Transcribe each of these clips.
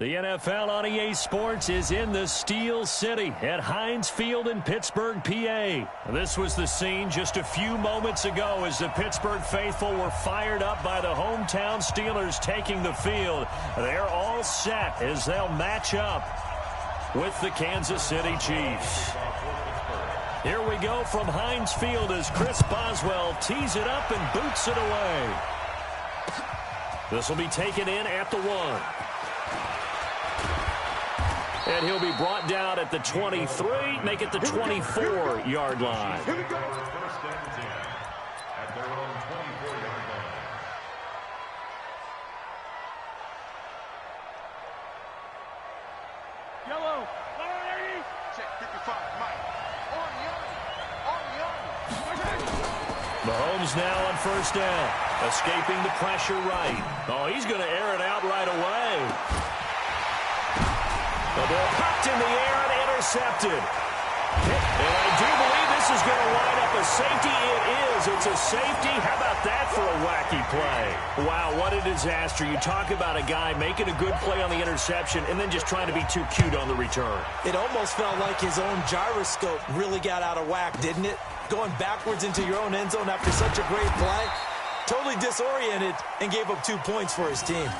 The NFL on EA Sports is in the Steel City at Heinz Field in Pittsburgh, PA. This was the scene just a few moments ago as the Pittsburgh faithful were fired up by the hometown Steelers taking the field. They're all set as they'll match up with the Kansas City Chiefs. Here we go from Heinz Field as Chris Boswell tees it up and boots it away. This will be taken in at the 1. And he'll be brought down at the 23, make it the 24-yard line. Here we go. First and 10 at their own 24-yard line. Yellow. Check 55. Mike. Mahomes now on first down. Escaping the pressure right. Oh, he's going to air it out right away. The ball popped in the air and intercepted. And I do believe this is going to line up a safety. It is. It's a safety. How about that for a wacky play? Wow, what a disaster. You talk about a guy making a good play on the interception and then just trying to be too cute on the return. It almost felt like his own gyroscope really got out of whack, didn't it? Going backwards into your own end zone after such a great play. Totally disoriented and gave up 2 points for his team.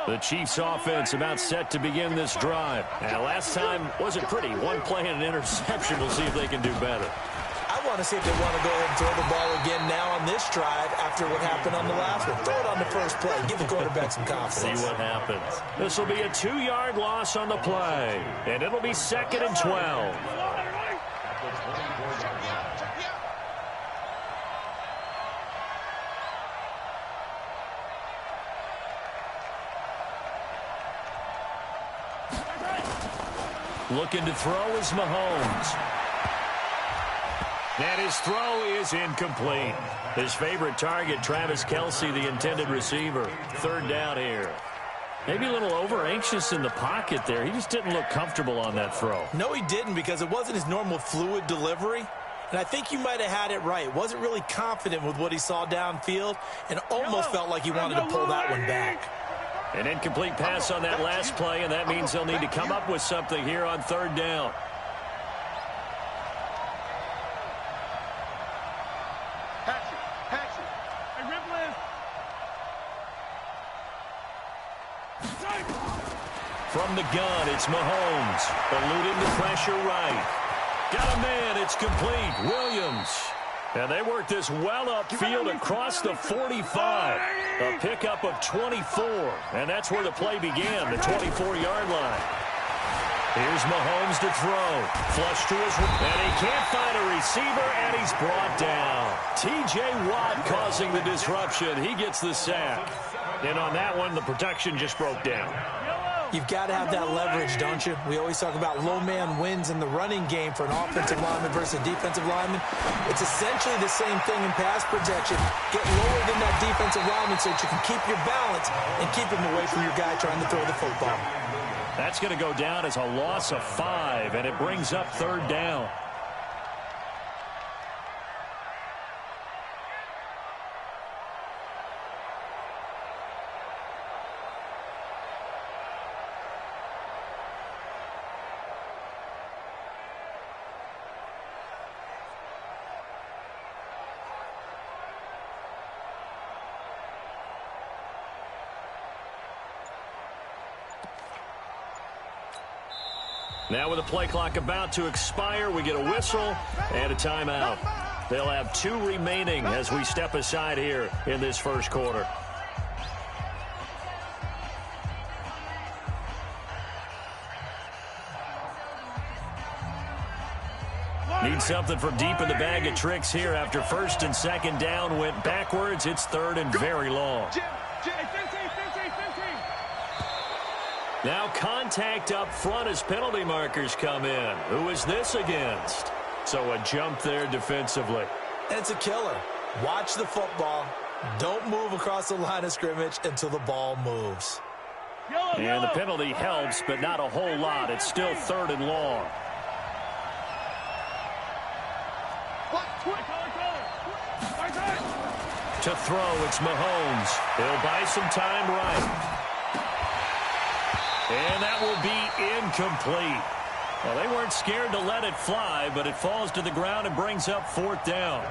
The Chiefs offense about set to begin this drive. And last time wasn't pretty. One play and an interception. We'll see if they can do better. I want to see if they want to go ahead and throw the ball again now on this drive after what happened on the last one. Throw it on the first play. Give the quarterback some confidence. See what happens. This will be a 2-yard loss on the play. And it'll be 2nd and 12. Looking to throw is Mahomes. And his throw is incomplete. His favorite target, Travis Kelce, the intended receiver. 3rd down here. Maybe a little over-anxious in the pocket there. He just didn't look comfortable on that throw. No, he didn't, because it wasn't his normal fluid delivery. And I think you might have had it right. Wasn't really confident with what he saw downfield and almost felt like he wanted to pull that one back. An incomplete pass on that last play, and that means they'll need to come up with something here on 3rd down. From the gun, it's Mahomes. Eluding the pressure right. Got a man, it's complete. Williams. And they work this well upfield across the 45. A pickup of 24. And that's where the play began, the 24-yard line. Here's Mahomes to throw. Flush to his right. And he can't find a receiver, and he's brought down. T.J. Watt causing the disruption. He gets the sack. And on that one, the protection just broke down. You've got to have that leverage, don't you? We always talk about low man wins in the running game for an offensive lineman versus a defensive lineman. It's essentially the same thing in pass protection. Get lower than that defensive lineman so that you can keep your balance and keep him away from your guy trying to throw the football. That's going to go down as a loss of 5, and it brings up 3rd down. Now with the play clock about to expire, we get a whistle and a timeout. They'll have 2 remaining as we step aside here in this first quarter. Need something from deep in the bag of tricks here after 1st and 2nd down went backwards. It's 3rd and very long. Now contact up front as penalty markers come in. Who is this against? So a jump there defensively. And it's a killer. Watch the football. Don't move across the line of scrimmage until the ball moves. And the penalty helps, but not a whole lot. It's still 3rd and long. To throw, it's Mahomes. He'll buy some time right. And that will be incomplete. Well, they weren't scared to let it fly, but it falls to the ground and brings up 4th down.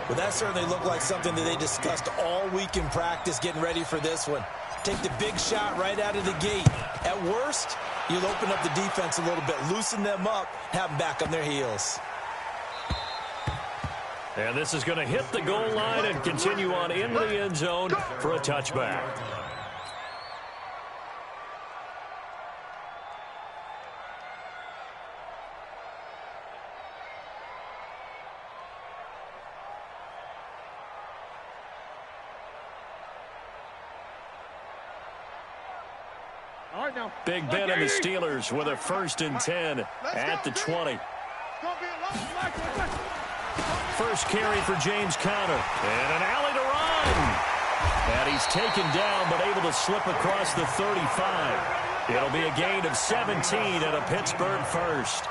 Well, that certainly looked like something that they discussed all week in practice getting ready for this one. Take the big shot right out of the gate. At worst, you'll open up the defense a little bit, loosen them up, have them back on their heels. And this is going to hit the goal line and continue on into the end zone for a touchback. Big Ben and the Steelers with a 1st and 10 at the 20. First carry for James Conner. And an alley to run. And he's taken down, but able to slip across the 35. It'll be a gain of 17 and a Pittsburgh first.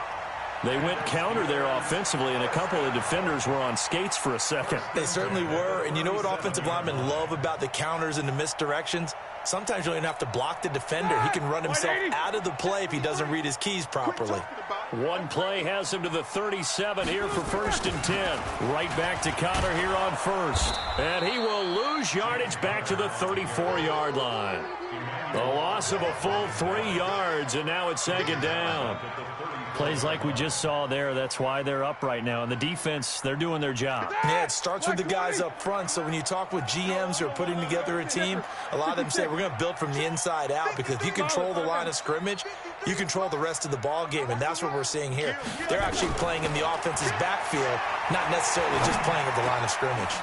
They went counter there offensively, and a couple of defenders were on skates for a second. They certainly were. And you know what offensive linemen love about the counters and the misdirections? Sometimes you don't even have to block the defender. He can run himself out of the play if he doesn't read his keys properly. One play has him to the 37 here for 1st and 10. Right back to Conner here on 1st. And he will lose yardage back to the 34-yard line. The loss of a full 3 yards, and now it's 2nd down. Plays like we just saw there. That's why they're up right now. And the defense, they're doing their job. Yeah, it starts with the guys up front. So when you talk with GMs who are putting together a team, a lot of them say we're going to build from the inside out, because if you control the line of scrimmage, you control the rest of the ball game, and that's what we're seeing here. They're actually playing in the offense's backfield, not necessarily just playing at the line of scrimmage.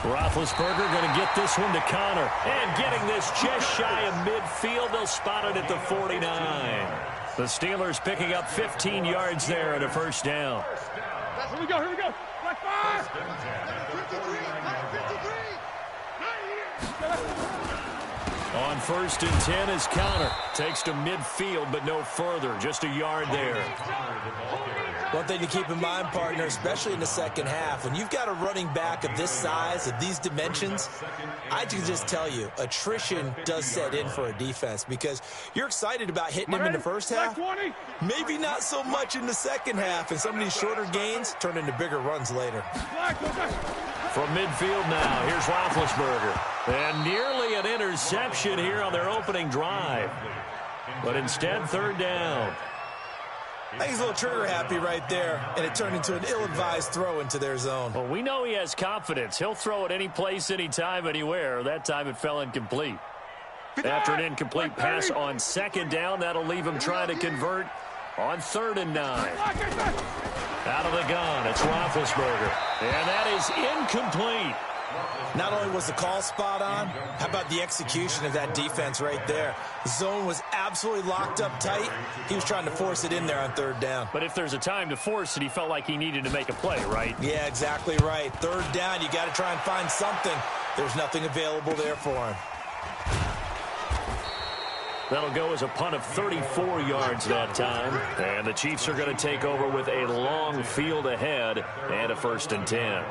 Roethlisberger going to get this one to Conner. And getting this just shy of midfield. They'll spot it at the 49. The Steelers picking up 15 yards there and a 1st down. Here we go, here we go. Black 5. On 1st and 10 is Conner. Takes to midfield, but no further. Just a yard there. One thing to keep in mind, partner, especially in the second half, when you've got a running back of this size, of these dimensions, I can just tell you, attrition does set in for a defense, because you're excited about hitting him in the first half, maybe not so much in the second half, and some of these shorter gains turn into bigger runs later. From midfield now, here's Roethlisberger. And nearly an interception here on their opening drive. But instead, 3rd down. I think he's a little trigger happy right there, and it turned into an ill-advised throw into their zone. Well, we know he has confidence. He'll throw it any place, anytime, anywhere. That time it fell incomplete. After an incomplete pass on 2nd down, that'll leave him trying to convert on 3rd and 9. Out of the gun, it's Roethlisberger. And that is incomplete. Not only was the call spot on, how about the execution of that defense right there? The zone was absolutely locked up tight. He was trying to force it in there on 3rd down. But if there's a time to force it, he felt like he needed to make a play, right? Yeah, exactly right. 3rd down, you got to try and find something. There's nothing available there for him. That'll go as a punt of 34 yards that time. And the Chiefs are going to take over with a long field ahead and a 1st and 10.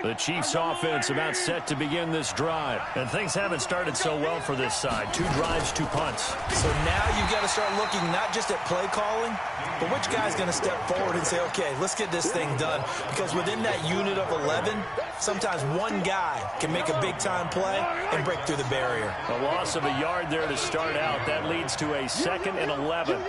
The Chiefs offense about set to begin this drive. And things haven't started so well for this side. 2 drives, 2 punts. So now you've got to start looking not just at play calling, but which guy's going to step forward and say, okay, let's get this thing done. Because within that unit of 11, sometimes one guy can make a big-time play and break through the barrier. A loss of a yard there to start out. That leads to a 2nd and 11.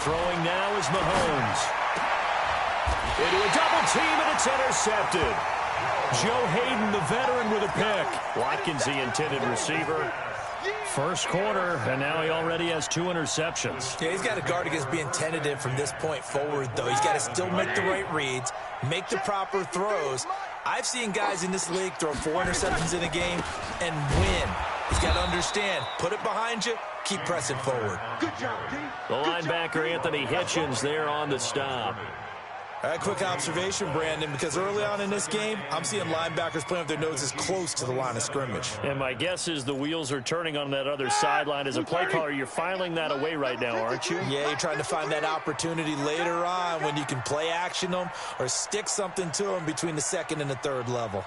Throwing now is Mahomes. Into a double team, and it's intercepted. Joe Hayden, the veteran, with a pick. Watkins, the intended receiver. First quarter, and now he already has 2 interceptions. Yeah, he's got to guard against being tentative from this point forward, though. He's got to still make the right reads, make the proper throws. I've seen guys in this league throw 4 interceptions in a game and win. He's got to understand, put it behind you, keep pressing forward. Good job, D. The linebacker, Anthony Hitchens, there on the stop. All right, quick observation, Brandon, because early on in this game, I'm seeing linebackers playing with their noses close to the line of scrimmage. And my guess is the wheels are turning on that other sideline. As a play caller, you're filing that away right now, aren't you? Yeah, you're trying to find that opportunity later on when you can play action them or stick something to them between the second and the third level.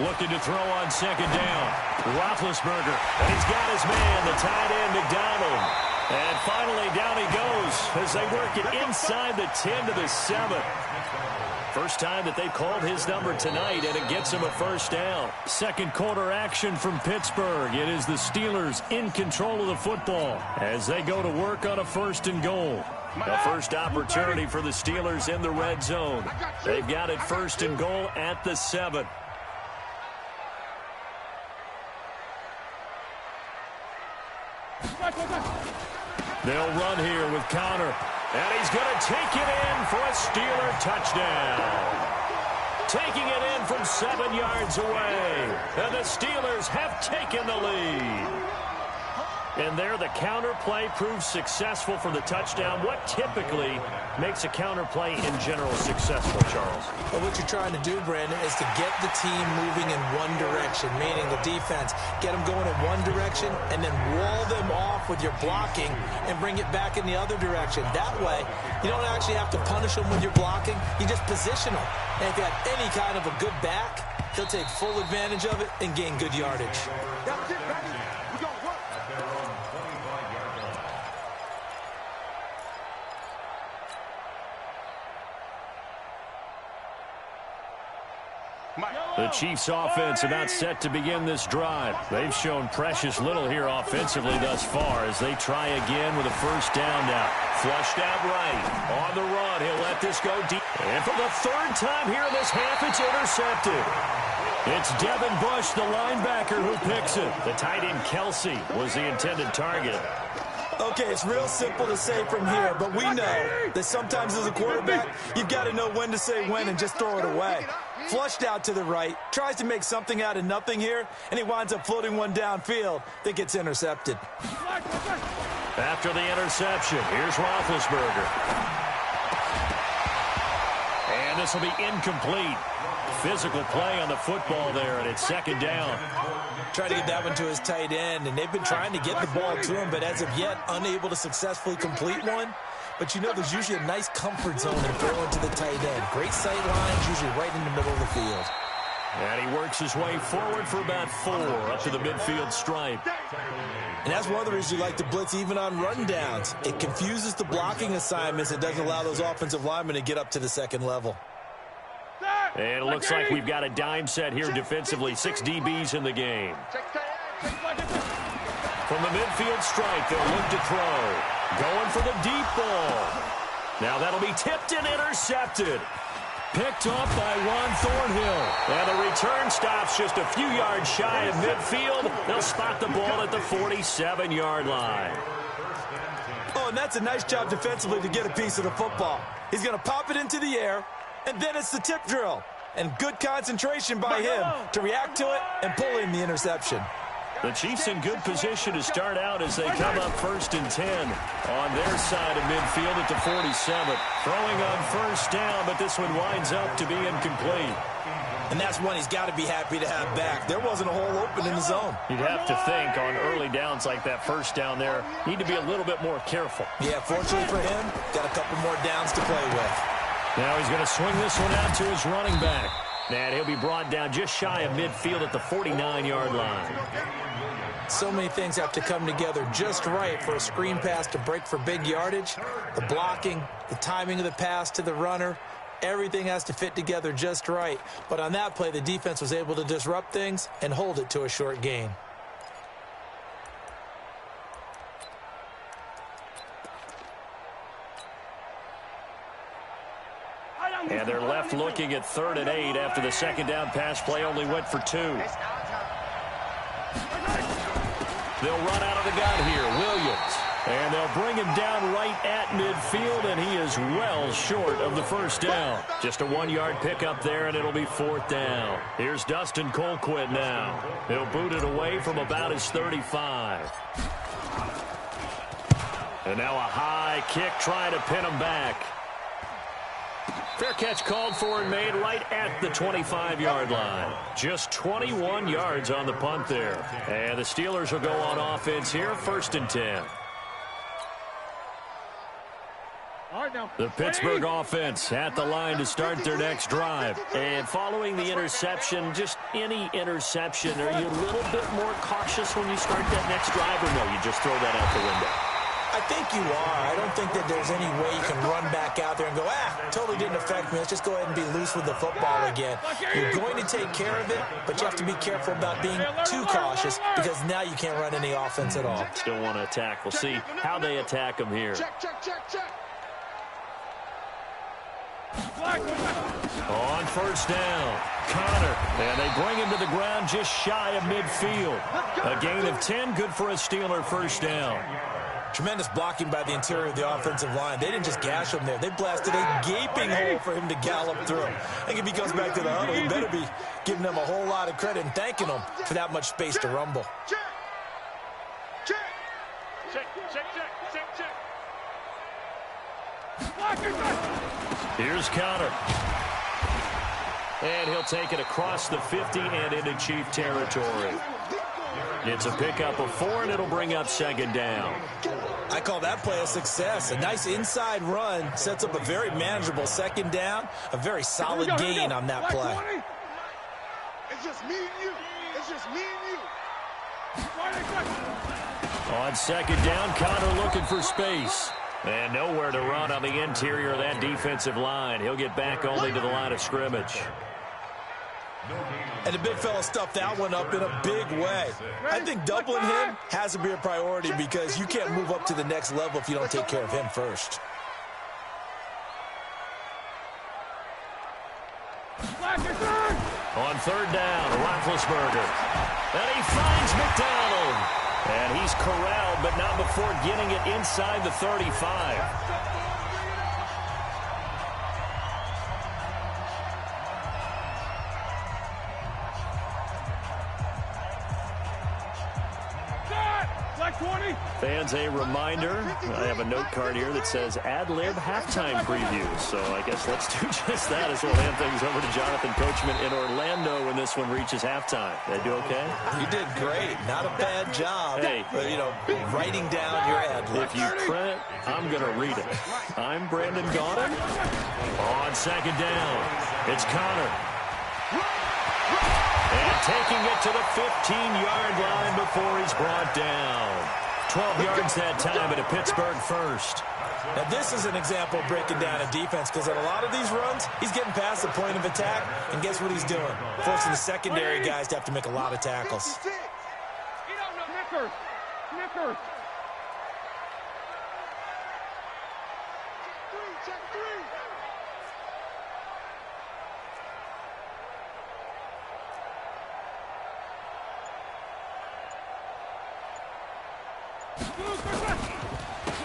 Looking to throw on second down. Roethlisberger, and he's got his man, the tight end, McDonald. And finally, down he goes as they work it inside the 10 to the 7. First time that they've called his number tonight, and it gets him a first down. Second quarter action from Pittsburgh. It is the Steelers in control of the football as they go to work on a 1st and goal. The first opportunity for the Steelers in the red zone. They've got it 1st and goal at the 7. They'll run here with Connor. And he's going to take it in for a Steeler touchdown. Taking it in from 7 yards away. And the Steelers have taken the lead. And there, the counter play proves successful for the touchdown. What typically makes a counter play in general successful, Charles? Well, what you're trying to do, Brandon, is to get the team moving in one direction, meaning the defense. Get them going in one direction and then wall them off with your blocking and bring it back in the other direction. That way, you don't actually have to punish them with your blocking. You just position them. And if you have any kind of a good back, he'll take full advantage of it and gain good yardage. That's it, baby. We gonna work. The Chiefs offense about set to begin this drive. They've shown precious little here offensively thus far as they try again with a first down now. Flushed out right. On the run, he'll let this go deep. And for the 3rd time here in this half, it's intercepted. It's Devin Bush, the linebacker, who picks it. The tight end Kelsey was the intended target. Okay, it's real simple to say from here, but we know that sometimes as a quarterback, you've got to know when to say when and just throw it away. Flushed out to the right, tries to make something out of nothing here, and he winds up floating one downfield that gets intercepted. After the interception, here's Roethlisberger. And this will be incomplete. Physical play on the football there, and it's 2nd down. Trying to get that one to his tight end, and they've been trying to get the ball to him, but as of yet, unable to successfully complete one. But you know there's usually a nice comfort zone in throwing to the tight end. Great sight lines, usually right in the middle of the field. And he works his way forward for about 4 up to the midfield stripe. And that's one of the reasons you like to blitz even on rundowns. It confuses the blocking assignments and doesn't allow those offensive linemen to get up to the 2nd level. And it looks like we've got a dime set here defensively. 6 DBs in the game. From the midfield stripe, they'll look to throw. Going for the deep ball. Now that'll be tipped and intercepted. Picked up by Juan Thornhill. And the return stops just a few yards shy of midfield. They'll spot the ball at the 47-yard line. Oh, and that's a nice job defensively to get a piece of the football. He's going to pop it into the air, and then it's the tip drill. And good concentration by him to react to it and pull in the interception. The Chiefs in good position to start out as they come up 1st and 10 on their side of midfield at the 47. Throwing on 1st down, but this one winds up to be incomplete. And that's one he's got to be happy to have back. There wasn't a hole open in the zone. You'd have to think on early downs like that 1st down there, need to be a little bit more careful. Yeah, fortunately for him, got a couple more downs to play with. Now he's going to swing this one out to his running back. And he'll be brought down just shy of midfield at the 49-yard line. So many things have to come together just right for a screen pass to break for big yardage. The blocking, the timing of the pass to the runner, everything has to fit together just right. But on that play, the defense was able to disrupt things and hold it to a short gain. And they're left looking at 3rd and 8 after the 2nd down pass play only went for 2. They'll run out of the gun here. Williams. And they'll they'll bring him down right at midfield, and he is well short of the first down. Just a 1-yard pickup there, and it'll be 4th down. Here's Dustin Colquitt now. He'll boot it away from about his 35. And now a high kick trying to pin him back. Fair catch called for and made right at the 25-yard line. Just 21 yards on the punt there. And the Steelers will go on offense here, 1st and 10. The Pittsburgh offense at the line to start their next drive. And following the interception, just any interception, are you a little bit more cautious when you start that next drive, or no, you just throw that out the window? I think you are. I don't think that there's any way you can run back out there and go, totally didn't affect me. Let's just go ahead and be loose with the football again. You're going to take care of it, but you have to be careful about being too cautious because now you can't run any offense at all. Still want to attack. We'll see how they attack him here. Check. On 1st down, Connor, and they bring him to the ground just shy of midfield. A gain of 10, good for a Steeler 1st down. Tremendous blocking by the interior of the offensive line. They didn't just gash him there. They blasted a gaping hole for him to gallop through. I think if he goes back to the huddle, he better be giving them a whole lot of credit and thanking them for that much space to rumble. Check. Here's Connor. And he'll take it across the 50 and into Chief territory. It's a pickup of 4, and it'll bring up 2nd down. I call that play a success. A nice inside run sets up a very manageable 2nd down. A very solid gain on that play. It's just me and you. On 2nd down, Connor looking for space. And nowhere to run on the interior of that defensive line. He'll get back only to the line of scrimmage. And the big fella stuffed that one up in a big way. I think doubling him has to be a priority because you can't move up to the next level if you don't take care of him first. On 3rd down, Roethlisberger. And he finds McDonald. And he's corralled, but not before getting it inside the 35. Fans, a reminder, I have a note card here that says ad-lib halftime preview. So I guess let's do just that as we'll hand things over to Jonathan Coachman in Orlando when this one reaches halftime. Did I do okay? You did great. Not a bad job. Hey, but, writing down your ad-lib. If you print it, I'm going to read it. I'm Brandon Gaudin. On 2nd down, it's Connor. And taking it to the 15-yard line before he's brought down. 12 yards that time, but a Pittsburgh 1st. Now, this is an example of breaking down a defense because in a lot of these runs, he's getting past the point of attack, and guess what he's doing? Forcing the secondary guys to have to make a lot of tackles. Check three.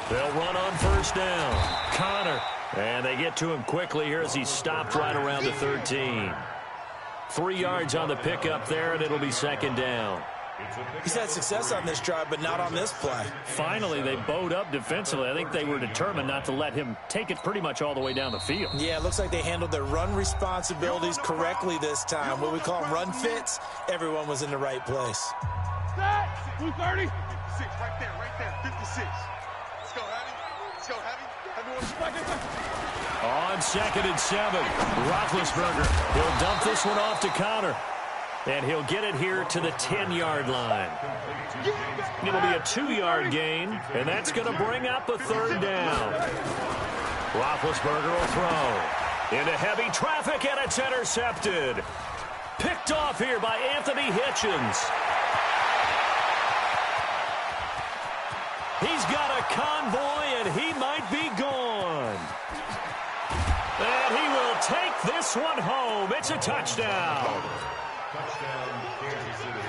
They'll run on 1st down. Connor. And they get to him quickly here as he's stopped right around the 13. 3 yards on the pickup there, and it'll be 2nd down. He's had success on this drive, but not on this play. Finally, they bowed up defensively. I think they were determined not to let him take it pretty much all the way down the field. Yeah, it looks like they handled their run responsibilities correctly this time. What we call them run fits, everyone was in the right place. 230. 56, right there, 56. Let's go, Heavy. On 2nd and 7, Roethlisberger. He'll dump this one off to Connor. And he'll get it here to the 10-yard line. It'll be a 2-yard gain, and that's going to bring up a 3rd down. Roethlisberger will throw into heavy traffic, and it's intercepted. Picked off here by Anthony Hitchens. He's got a convoy, and he might be gone. And he will take this one home. It's a touchdown.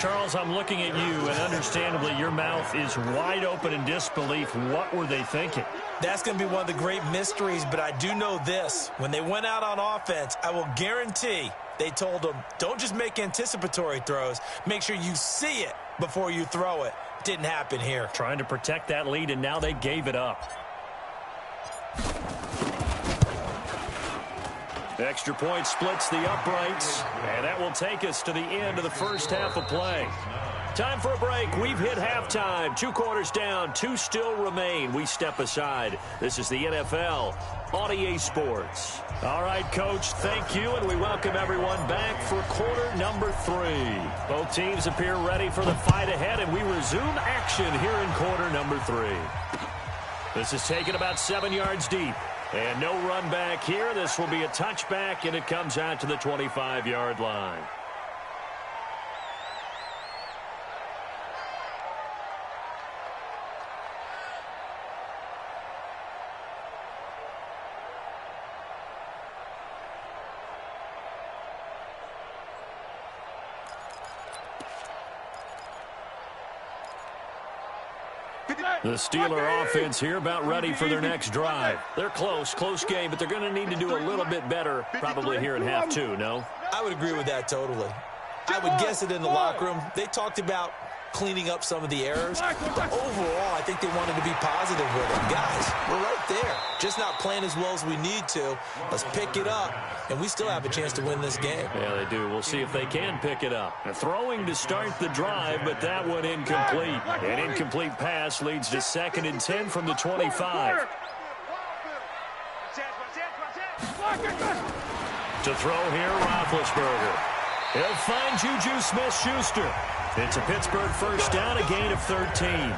Charles, I'm looking at you, and understandably, your mouth is wide open in disbelief. What were they thinking? That's going to be one of the great mysteries, but I do know this. When they went out on offense, I will guarantee they told them, don't just make anticipatory throws. Make sure you see it before you throw it. Didn't happen here. Trying to protect that lead, and now they gave it up. Extra point splits the uprights, and that will take us to the end of the first half of play. Time for a break. We've hit halftime. 2 quarters down, 2 still remain. We step aside. This is the NFL on EA Sports. All right, Coach, thank you, and we welcome everyone back for quarter number 3. Both teams appear ready for the fight ahead, and we resume action here in quarter number 3. This is taken about 7 yards deep. And no run back here. This will be a touchback, and it comes out to the 25-yard line. The Steeler offense here about ready for their next drive. They're close game, but they're going to need to do a little bit better probably here in half 2, no? I would agree with that totally. I would guess it in the locker room. They talked about cleaning up some of the errors, but overall, I think they wanted to be positive with it. Guys, we're right there. Just not playing as well as we need to. Let's pick it up, and we still have a chance to win this game. Yeah, they do. We'll see if they can pick it up. Throwing to start the drive, but that one incomplete. An incomplete pass leads to 2nd and 10 from the 25. To throw here, Roethlisberger. He'll find Juju Smith-Schuster. It's a Pittsburgh first down, a gain of 13.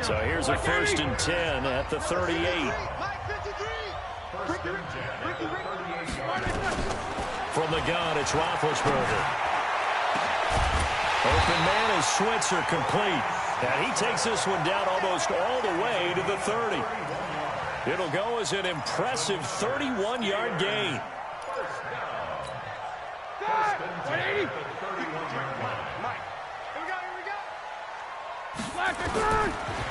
So here's a 1st and 10 at the 38. From the gun, it's Roethlisberger. Open man is Switzer, complete. And he takes this one down almost all the way to the 30. It'll go as an impressive 31-yard gain.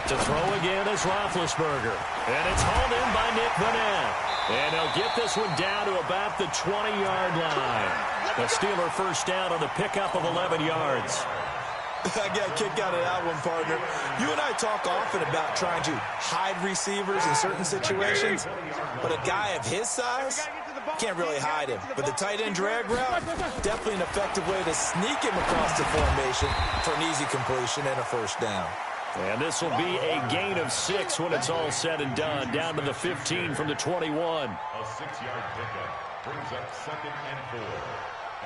To throw again is Roethlisberger. And it's hauled in by Nick Vanette. And he'll get this one down to about the 20-yard line. The Steeler first down on the pickup of 11 yards. I got a kick out of that one, partner. You and I talk often about trying to hide receivers in certain situations, but a guy of his size can't really hide him. But the tight end drag route, definitely an effective way to sneak him across the formation for an easy completion and a first down. And this will be a gain of 6 when it's all said and done, down to the 15 from the 21. A 6-yard pickup brings up 2nd and 4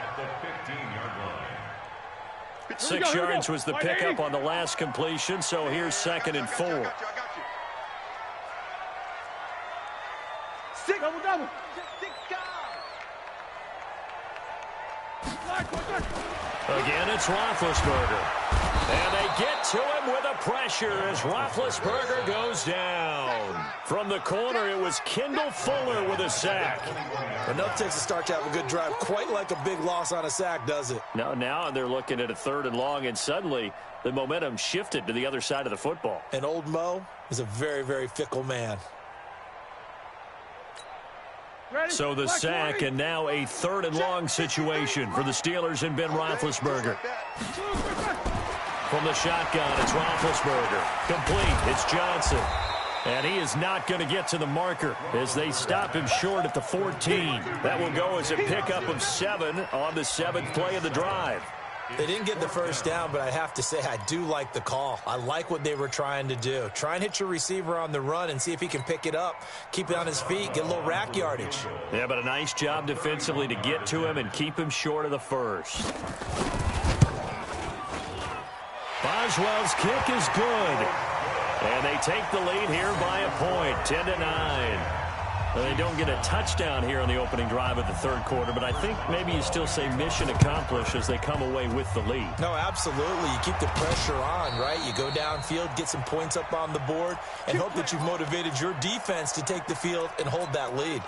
at the 15-yard line. 6 yards was the pickup on the last completion, so here's 2nd and 4. Double. Again, it's Roethlisberger. And they get to him with a pressure as Roethlisberger goes down. From the corner, it was Kendall Fuller with a sack. Enough takes a start to have a good drive. Quite like a big loss on a sack, does it? Now they're looking at a 3rd and long, and suddenly the momentum shifted to the other side of the football. And old Mo is a very, very fickle man. So the sack, and now a 3rd and long situation for the Steelers and Ben Roethlisberger. From the shotgun, it's Roethlisberger. Complete, it's Johnson. And he is not going to get to the marker as they stop him short at the 14. That will go as a pickup of 7 on the 7th play of the drive. They didn't get the first down, but I have to say I do like the call. I like what they were trying to do. Try and hit your receiver on the run and see if he can pick it up, keep it on his feet, get a little rack yardage. Yeah, but a nice job defensively to get to him and keep him short of the first. Boswell's kick is good. And they take the lead here by a point, 10-9. They don't get a touchdown here on the opening drive of the 3rd quarter, but I think maybe you still say mission accomplished as they come away with the lead. No, absolutely. You keep the pressure on, right? You go downfield, get some points up on the board, and hope that you've motivated your defense to take the field and hold that lead.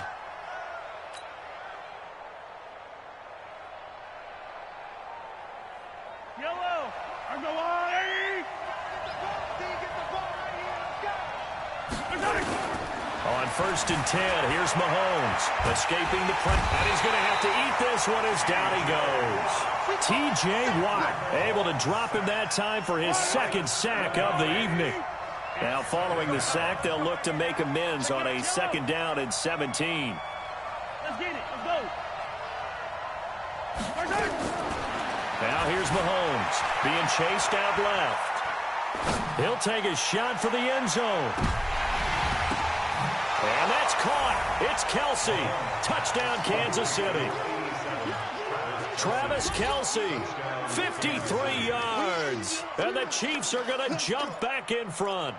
On 1st and 10, here's Mahomes, escaping the pressure, and he's going to have to eat this one as down he goes. T.J. Watt able to drop him that time for his 2nd sack of the evening. Now, following the sack, they'll look to make amends on a 2nd down and 17. Let's get it. Let's go. Now here's Mahomes being chased out left. He'll take a shot for the end zone. And that's caught. It's Kelsey. Touchdown, Kansas City. Travis Kelsey, 53 yards. And the Chiefs are going to jump back in front.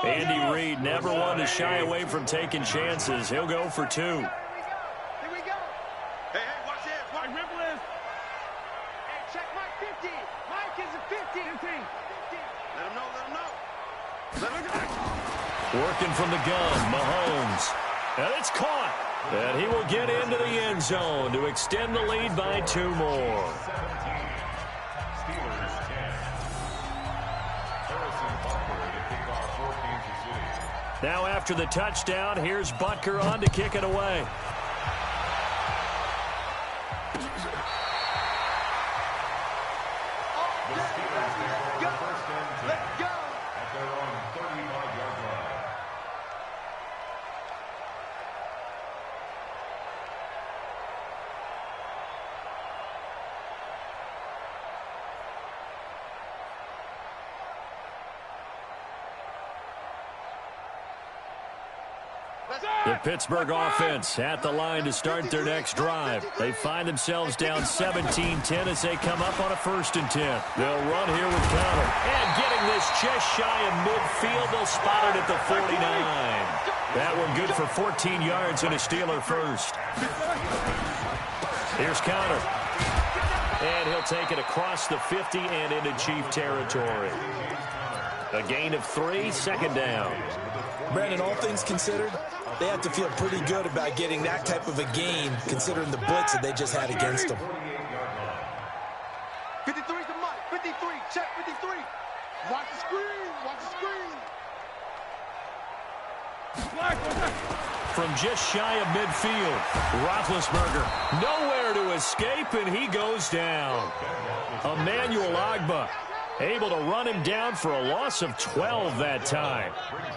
Andy Reid never one to shy away from taking chances. He'll go for 2. Here we go. Hey, watch this. Watch ripple this. Hey, check Mike 50. Mike is a 50. 15. Let him know. Let him know. Working from the gun, Mahomes. And it's caught. And he will get into the end zone to extend the lead by 2 more. Now after the touchdown, here's Butker on to kick it away. Let's go. At their own 35-yard line. The Pittsburgh offense at the line to start their next drive. They find themselves down 17-10 as they come up on a 1st and 10. They'll run here with counter. And getting this just shy of midfield, they'll spot it at the 49. That one good for 14 yards and a Steeler first. Here's counter. And he'll take it across the 50 and into Chief territory. A gain of 3, 2nd down. Brandon, all things considered, they have to feel pretty good about getting that type of a game, considering the blitz that they just had against them. 53 to Mike. 53. Check 53. Watch the screen. Watch the screen. From just shy of midfield, Roethlisberger nowhere to escape, and he goes down. Emmanuel Ogbah able to run him down for a loss of 12 that time.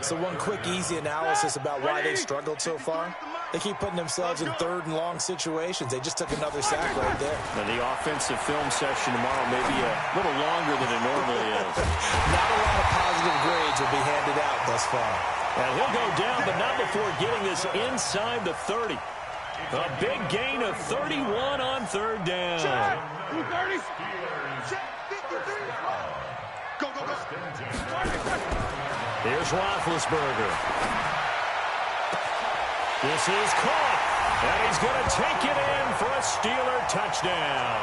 So one quick, easy analysis about why they've struggled so far. They keep putting themselves in 3rd and long situations. They just took another sack right there. Now the offensive film session tomorrow may be a little longer than it normally is. Not a lot of positive grades will be handed out thus far. And he'll go down, but not before getting this inside the 30. A big gain of 31 on 3rd down. Check. 230. Check 53. Go, go, go. Here's Roethlisberger. This is caught. And he's going to take it in for a Steeler touchdown.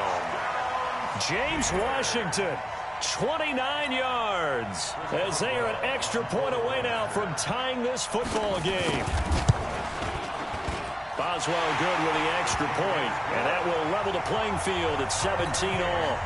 James Washington, 29 yards, as they are an extra point away now from tying this football game. Boswell good with the extra point, and that will level the playing field at 17 all.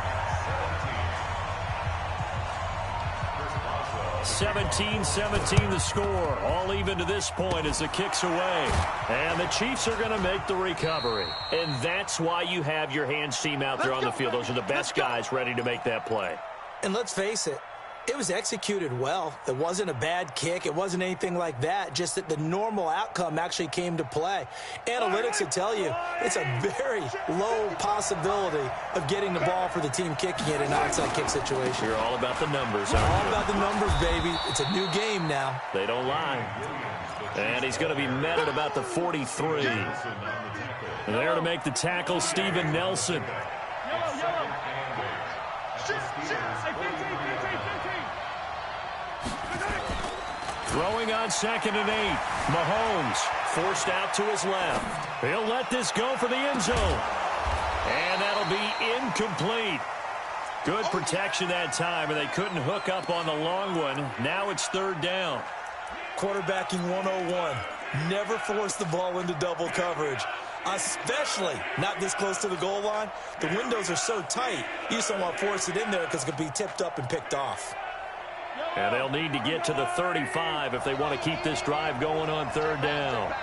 17-17 the score, all even to this point as the kick's away. And the Chiefs are going to make the recovery. And that's why you have your hands team out there on the field. Those are the best guys ready to make that play. And let's face it, it was executed well. It wasn't a bad kick. It wasn't anything like that, just that the normal outcome actually came to play. Analytics will tell you it's a very low possibility of getting the ball for the team kicking it in an onside kick situation. You're all about the numbers. All about the numbers, baby. It's a new game now. They don't lie. And he's going to be met at about the 43. There to make the tackle, Steven Nelson. Throwing on 2nd and 8. Mahomes forced out to his left. He'll let this go for the end zone. And that'll be incomplete. Good protection that time, and they couldn't hook up on the long one. Now it's 3rd down. quarterbacking 101. Never force the ball into double coverage, especially not this close to the goal line. The windows are so tight, you just don't want to force it in there because it could be tipped up and picked off. And they'll need to get to the 35 if they want to keep this drive going on third down.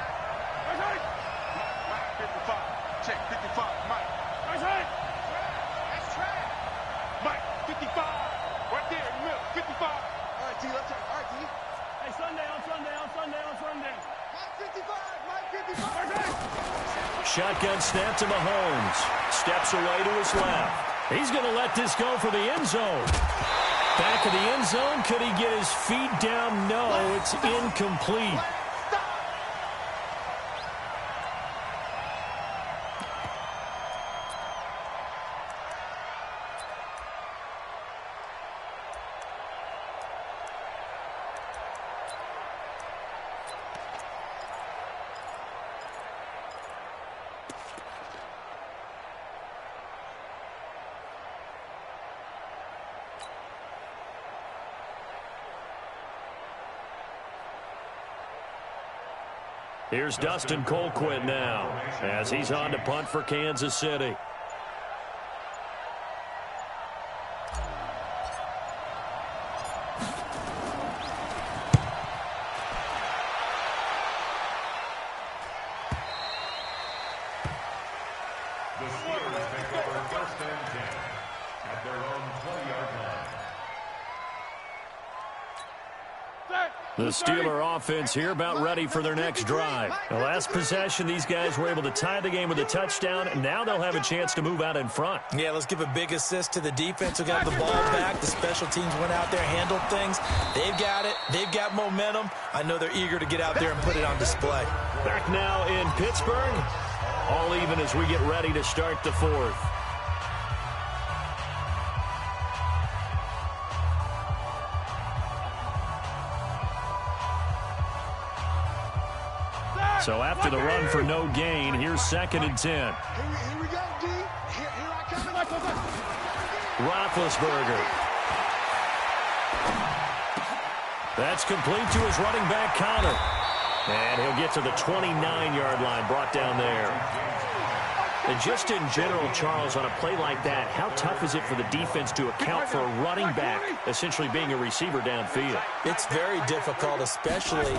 Check 55, Mike. That's trash. Mike, 55. Right there in the middle, 55. All right, T, let's check. All right, T. Hey, Sunday. Mike, 55. Shotgun snap to Mahomes. Steps away to his left. He's going to let this go for the end zone. Back of the end zone. Could he get his feet down? No, it's incomplete. Here's Dustin Colquitt now as he's on to punt for Kansas City. The Steelers take over first and 10 at their own 20-yard line. The Steeler offense here about ready for their next drive. The last possession, these guys were able to tie the game with a touchdown, and now they'll have a chance to move out in front. Yeah, let's give a big assist to the defense who got the ball back. The special teams went out there, handled things. They've got it. They've got momentum. I know they're eager to get out there and put it on display. Back now in Pittsburgh, all even as we get ready to start the fourth. So after the run for no gain, here's 2nd and 10. Here we go, D. Here I come. Roethlisberger. That's complete to his running back, Connor. And he'll get to the 29-yard line, brought down there. And just in general, Charles, on a play like that, how tough is it for the defense to account for a running back essentially being a receiver downfield? It's very difficult, especially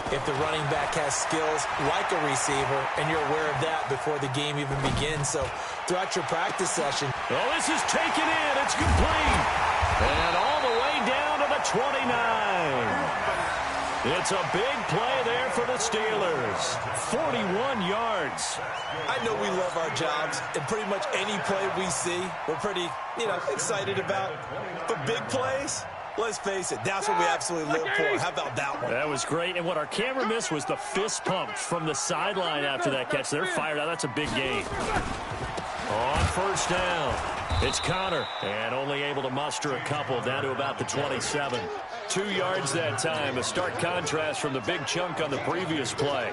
if the running back has skills like a receiver, and you're aware of that before the game even begins. So throughout your practice session. Oh, this is taken in. It's complete. And all the way down to the 29. It's a big play there for the Steelers. 41 yards. I know we love our jobs, and pretty much any play we see, we're pretty, excited about. But big plays, let's face it, that's what we absolutely live for. How about that one? That was great, and what our camera missed was the fist pump from the sideline after that catch. They're fired out. That's a big gain. On first down, it's Connor, and only able to muster a couple down to about the 27. 2 yards that time, a stark contrast from the big chunk on the previous play.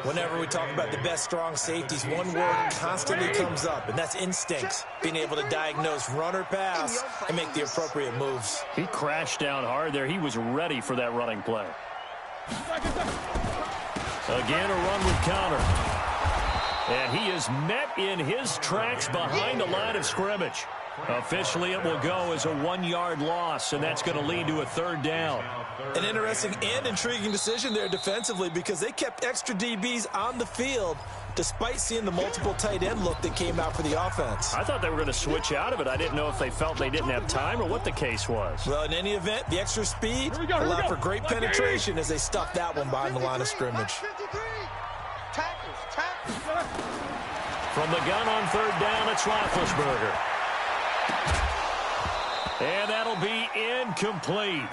Whenever we talk about the best strong safeties, one word constantly comes up, and that's instincts. Being able to diagnose run or pass and make the appropriate moves. He crashed down hard there. He was ready for that running play. Again, a run with Connor. And he is met in his tracks behind the line of scrimmage. Officially, it will go as a 1-yard loss, and that's going to lead to a 3rd down. An interesting and intriguing decision there defensively because they kept extra DBs on the field despite seeing the multiple tight end look that came out for the offense. I thought they were going to switch out of it. I didn't know if they felt they didn't have time or what the case was. Well, in any event, the extra speed allowed for great penetration as they stuffed that one behind the line of scrimmage. From the gun on 3rd down, it's Roethlisberger. And that'll be incomplete.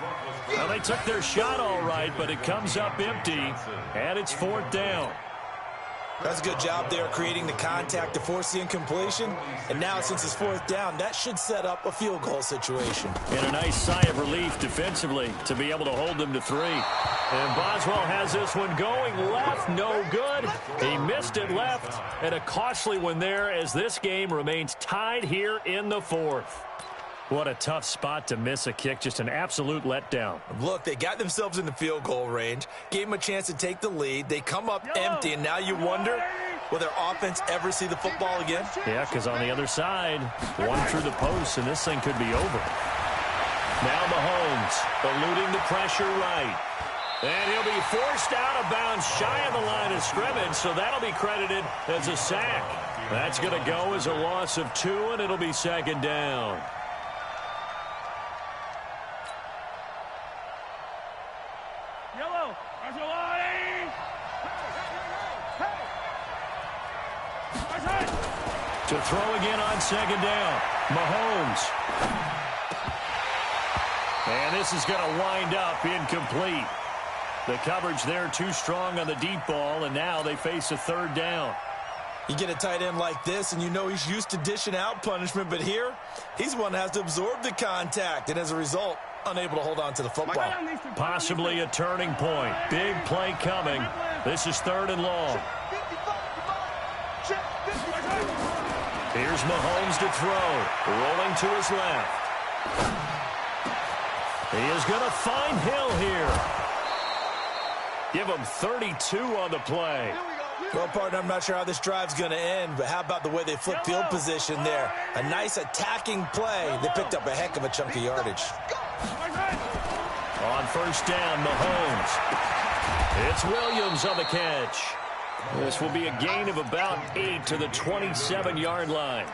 Now, they took their shot all right, but it comes up empty, and it's 4th down. That's a good job there creating the contact to force the incompletion. And now, since it's 4th down, that should set up a field goal situation. And a nice sigh of relief defensively to be able to hold them to 3. And Boswell has this one going left, no good. He missed it left, and a costly one there as this game remains tied here in the 4th. What a tough spot to miss a kick. Just an absolute letdown. Look, they got themselves in the field goal range, gave them a chance to take the lead. They come up empty, and now you wonder, will their offense ever see the football again? Yeah, because on the other side, one through the post, and this thing could be over. Now Mahomes eluding the pressure right. And he'll be forced out of bounds shy of the line of scrimmage, so that'll be credited as a sack. That's going to go as a loss of 2, and it'll be second down. Yellow. To throw again on second down. Mahomes. And this is going to wind up incomplete. The coverage there too strong on the deep ball, and now they face a third down. You get a tight end like this, and you know he's used to dishing out punishment, but here, he's the one that has to absorb the contact, and as a result, unable to hold on to the football. Possibly a turning point. Big play coming. This is 3rd and long. Here's Mahomes to throw. Rolling to his left. He is going to find Hill here. Give him 32 on the play. Well, partner, I'm not sure how this drive's going to end, but how about the way they flip field position there? A nice attacking play. They picked up a heck of a chunk of yardage. On first down, Mahomes. It's Williams on the catch. This will be a gain of about 8 to the 27-yard line.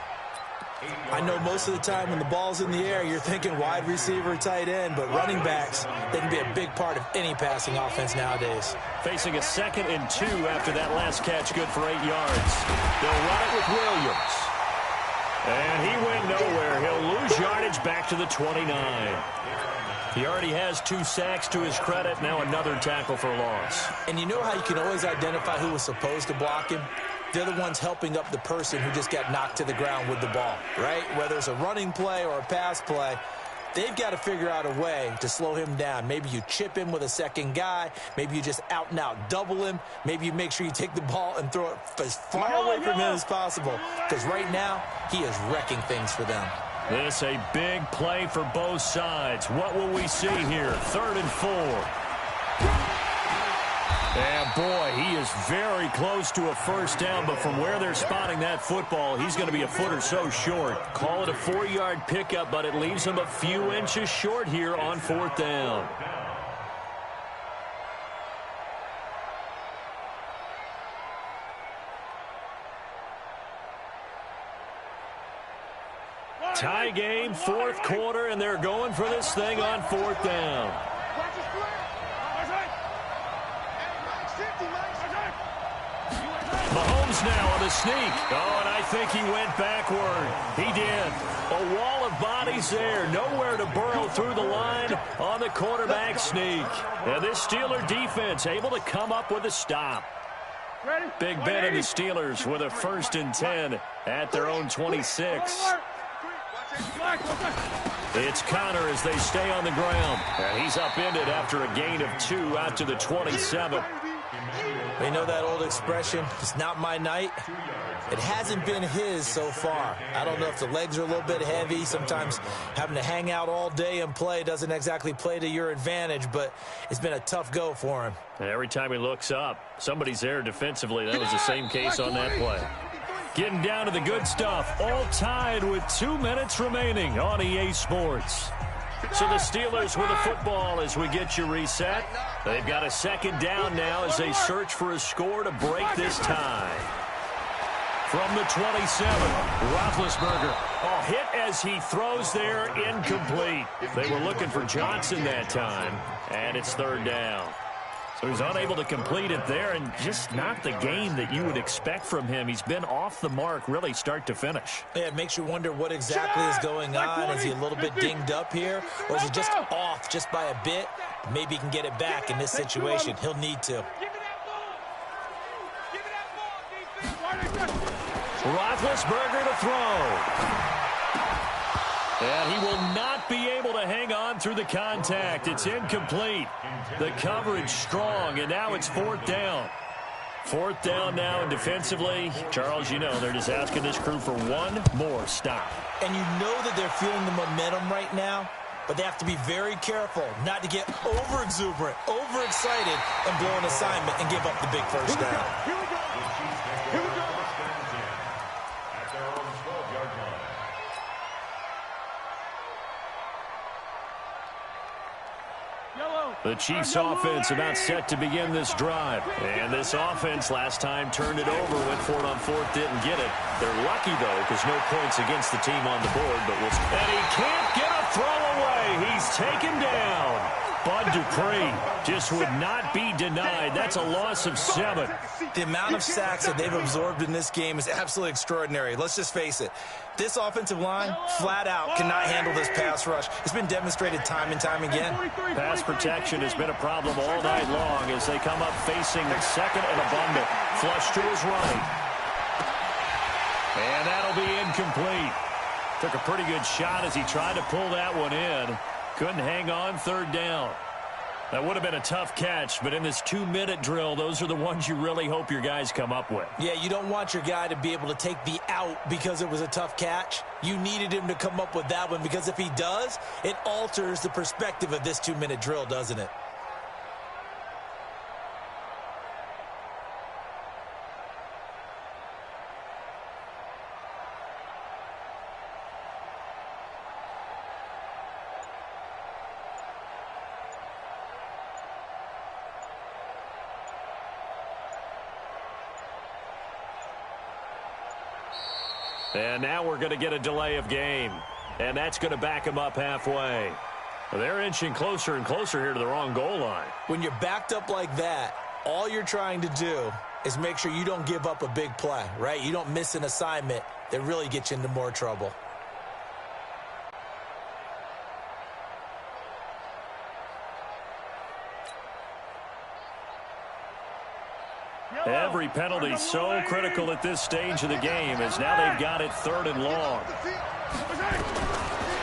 I know most of the time when the ball's in the air, you're thinking wide receiver, tight end, but running backs, they can be a big part of any passing offense nowadays. Facing a 2nd and 2 after that last catch, good for 8 yards. They'll run it with Williams. And he went nowhere. He'll lose yardage back to the 29. He already has 2 sacks to his credit. Now another tackle for loss. And you know how you can always identify who was supposed to block him? They're the ones helping up the person who just got knocked to the ground with the ball, right? Whether it's a running play or a pass play, they've got to figure out a way to slow him down. Maybe you chip him with a second guy. Maybe you just out-and-out double him. Maybe you make sure you take the ball and throw it as far away from him as possible. Because right now, he is wrecking things for them. This a big play for both sides. What will we see here? 3rd and 4. And boy, he is very close to a first down, but from where they're spotting that football, he's going to be a foot or so short. Call it a 4-yard pickup, but it leaves him a few inches short here on 4th down. Tie game, 4th quarter, and they're going for this thing on 4th down. Mahomes now on the sneak. Oh, and I think he went backward. He did. A wall of bodies there. Nowhere to burrow through the line on the quarterback sneak. And this Steeler defense able to come up with a stop. Big Ben and the Steelers with a 1st and 10 at their own 26. It's Connor as they stay on the ground. And he's upended after a gain of 2 out to the 27. You know that old expression, it's not my night? It hasn't been his so far. I don't know if the legs are a little bit heavy. Sometimes having to hang out all day and play doesn't exactly play to your advantage, but it's been a tough go for him. And every time he looks up, somebody's there defensively. That was the same case on that play. Getting down to the good stuff. All tied with 2 minutes remaining on EA Sports. So the Steelers with the football as we get you reset. They've got a 2nd down now as they search for a score to break this tie. From the 27, Roethlisberger. Oh, hit as he throws there, incomplete. They were looking for Johnson that time, and it's 3rd down. So he's unable to complete it there, and just not the game that you would expect from him. He's been off the mark really start to finish. Yeah, it makes you wonder what exactly is going on. Is he a little bit dinged up here, or is he just off just by a bit? Maybe he can get it back in this situation. He'll need to. Roethlisberger to throw. And he will not be able to hang on through the contact. It's incomplete. The coverage strong, and now it's 4th down. Fourth down now, and defensively, Charles, you know, they're just asking this crew for one more stop. And you know that they're feeling the momentum right now, but they have to be very careful not to get over-exuberant, overexcited, and blow an assignment and give up the big first down. Here we go. Here we go. At their own 12-yard line. The Chiefs offense about set to begin this drive. And this offense last time turned it over, went for it on fourth, didn't get it. They're lucky, though, because no points against the team on the board. And he can't get a throw away. He's taken down. Bud Dupree just would not be denied. That's a loss of 7. The amount of sacks that they've absorbed in this game is absolutely extraordinary. Let's just face it. This offensive line, flat out, cannot handle this pass rush. It's been demonstrated time and time again. Pass protection has been a problem all night long as they come up facing second and abundant. Flush to his right. And that'll be incomplete. Took a pretty good shot as he tried to pull that one in. Couldn't hang on, third down. That would have been a tough catch, but in this 2-minute drill, those are the ones you really hope your guys come up with. Yeah, you don't want your guy to be able to take the out because it was a tough catch. You needed him to come up with that one because if he does, it alters the perspective of this 2-minute drill, doesn't it? And now we're going to get a delay of game. And that's going to back them up halfway. They're inching closer and closer here to the wrong goal line. When you're backed up like that, all you're trying to do is make sure you don't give up a big play, right? You don't miss an assignment that really gets you into more trouble. Every penalty so critical at this stage of the game as now they've got it third and long.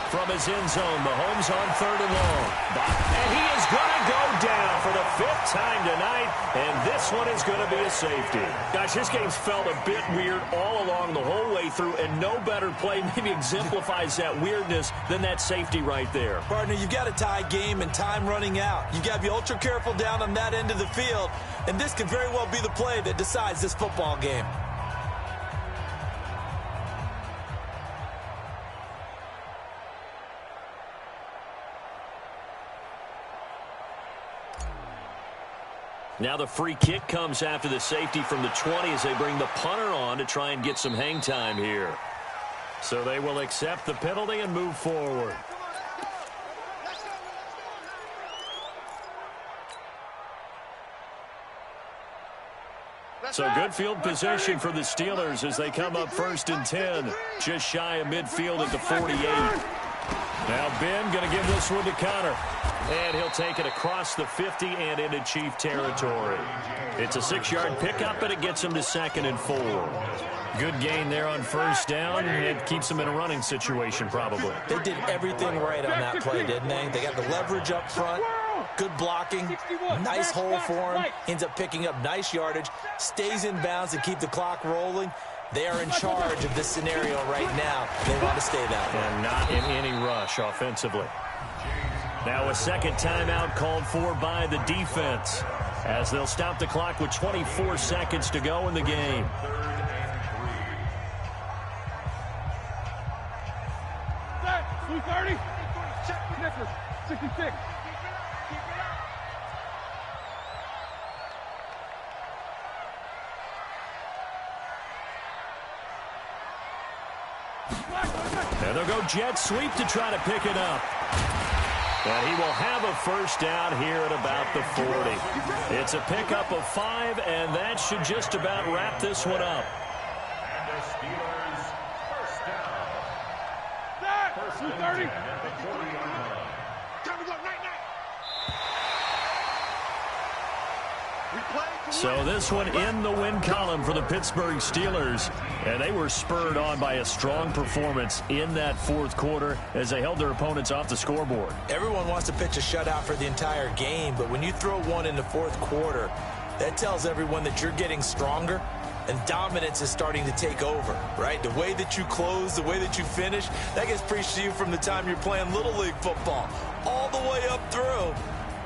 From his end zone, Mahomes on third and long. And he is going to go down for the 5th time tonight, and this one is going to be a safety. Gosh, this game's felt a bit weird all along the whole way through, and no better play maybe exemplifies that weirdness than that safety right there. Partner, you've got a tie game and time running out. You've got to be ultra careful down on that end of the field, and this could very well be the play that decides this football game. Now the free kick comes after the safety from the 20 as they bring the punter on to try and get some hang time here. So they will accept the penalty and move forward. So good field position for the Steelers as they come up 1st and 10. Just shy of midfield at the 48. Now Ben going to give this one to Connor. And he'll take it across the 50 and into Chief territory. It's a 6-yard pickup, and it gets him to 2nd and 4. Good gain there on 1st down. It keeps them in a running situation probably. They did everything right on that play, didn't they? They got the leverage up front, good blocking, nice hole for him, ends up picking up nice yardage, stays in bounds to keep the clock rolling. They are in charge of this scenario right now. They want to stay that way. And not in any rush offensively. Now a 2nd timeout called for by the defense as they'll stop the clock with 24 seconds to go in the game. 3:30. 66. And they'll go jet sweep to try to pick it up. And he will have a 1st down here at about the 40. It's a pickup of 5, and that should just about wrap this one up. And the Steelers' 1st down. 1st and 10 at the 40-yard line. Time to go, night. So this one in the win column for the Pittsburgh Steelers. And they were spurred on by a strong performance in that 4th quarter as they held their opponents off the scoreboard. Everyone wants to pitch a shutout for the entire game, but when you throw one in the 4th quarter, That tells everyone that you're getting stronger and dominance is starting to take over, right? The way that you close, the way that you finish, that gets preached to you from the time you're playing Little League football all the way up through.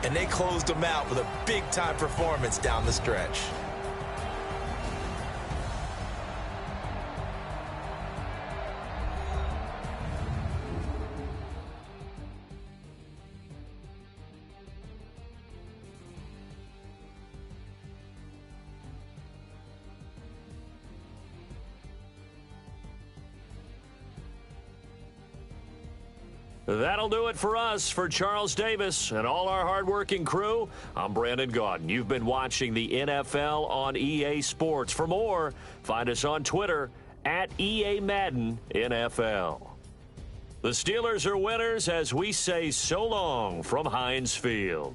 And they closed them out with a big-time performance down the stretch. That'll do it for us. For Charles Davis and all our hardworking crew, I'm Brandon Gaudin. You've been watching the NFL on EA Sports. For more, find us on Twitter at EA Madden NFL. The Steelers are winners as we say so long from Heinz Field.